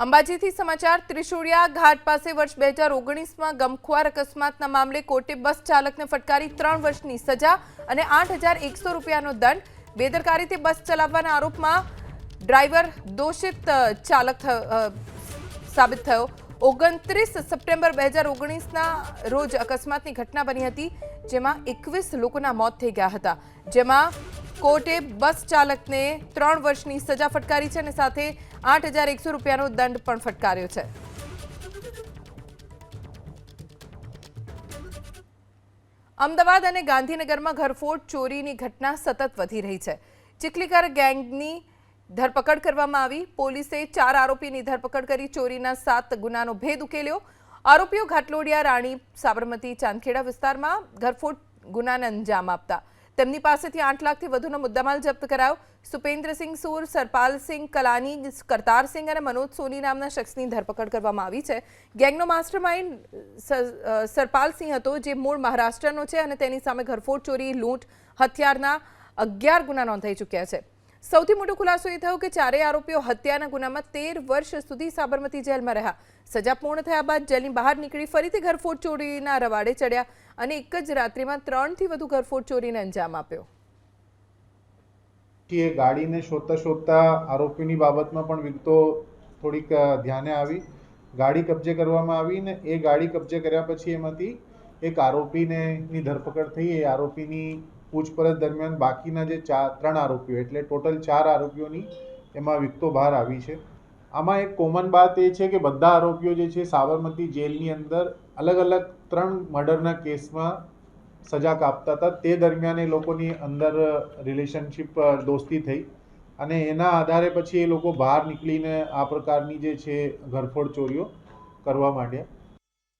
અંબાજીથી સમાચાર ત્રિશુળિયા ઘાટ પાસે વર્ષ 2019માં ગમખ્વાર અકસ્માતના મામલે કોર્ટે બસ ચાલકને ફટકારી 3 વર્ષની સજા અને 8,100 રૂપિયાનો દંડ। બેદરકારીથી બસ ચલાવવાના આરોપમાં ડ્રાઈવર દોષિત ચાલક સાબિત થયો। 29 સપ્ટેમ્બર 2019ના રોજ અકસ્માતની ઘટના બની હતી, જેમાં 21 લોકોના મોત થઈ ગયા હતા, જેમાં કોર્ટે બસ ચાલકને 3 વર્ષની સજા ફટકારી છે અને સાથે 8,100 રૂપિયાનો દંડ પણ ફટકાર્યો છે। અમદાવાદ અને ગાંધીનગરમાં ઘરફોડ ચોરીની ઘટના સતત વધી રહી છે। ચીખલીકર ગેંગની ધરપકડ કરવામાં આવી। પોલીસે 4 આરોપીની ધરપકડ કરી ચોરીના 7 ગુનાનો ભેદ ઉકેલ્યો। આરોપીઓ ઘાટલોડિયા, રાણી, સાબરમતી, ચાંદખેડા વિસ્તારમાં ઘરફોડ ગુનાને અંજામ આપતા। તેમની પાસેથી 8 લાખથી વધુનો મુદ્દામાલ જપ્ત કરાયો। સુપેન્દ્રસિંહ સૂર, સરપાલસિંહ કલાની, કરતારસિંહ અને મનોજ સોની નામના શખ્સની ધરપકડ કરવામાં આવી છે। ગેંગનો માસ્ટરમાઇન્ડ સરપાલસિંહ હતો, જે મૂળ મહારાષ્ટ્રનો છે અને તેની સામે ઘરફોડ, ચોરી, લૂંટ, હત્યાના 11 ગુના નોંધાઈ ચૂક્યા છે। સૌથી મોટો ખુલાસો એ થયો કે ચારેય આરોપીઓ હત્યાના ગુનામાં 13 વર્ષ સુધી સાબરમતી જેલમાં રહ્યા। સજા પૂર્ણ થયા બાદ જેલની બહાર નીકળી ફરીથી ઘરફોડ ચોરીના રવાડે ચડ્યા અને એક જ રાત્રિમાં 3થી વધુ ઘરફોડ ચોરીને અંજામ આપ્યો। એ ગાડીને શોધતા આરોપીની બાબતમાં પણ વિગતો થોડીક ધ્યાને આવી। ગાડી કબજે કરવામાં આવી ને એ ગાડી કબજે કર્યા પછી એમાંથી એક આરોપીની ધરપકડ થઈ। એ આરોપીની પૂછપરછ દરમિયાન બાકીના જે 3 આરોપીઓ એટલે ટોટલ 4 આરોપીઓની એમાં વિગતો બહાર આવી છે। આમાં એક કોમન વાત એ છે કે બધા આરોપીઓ જે છે સાબરમતી જેલની અંદર અલગ અલગ 3 મર્ડરના કેસમાં સજા કાપતા હતા। તે દરમિયાન એ લોકોની અંદર રિલેશનશિપ દોસ્તી થઈ અને એના આધારે પછી એ લોકો બહાર નીકળીને આ પ્રકારની જે છે ઘરફોડ ચોરીઓ કરવા માંડ્યા।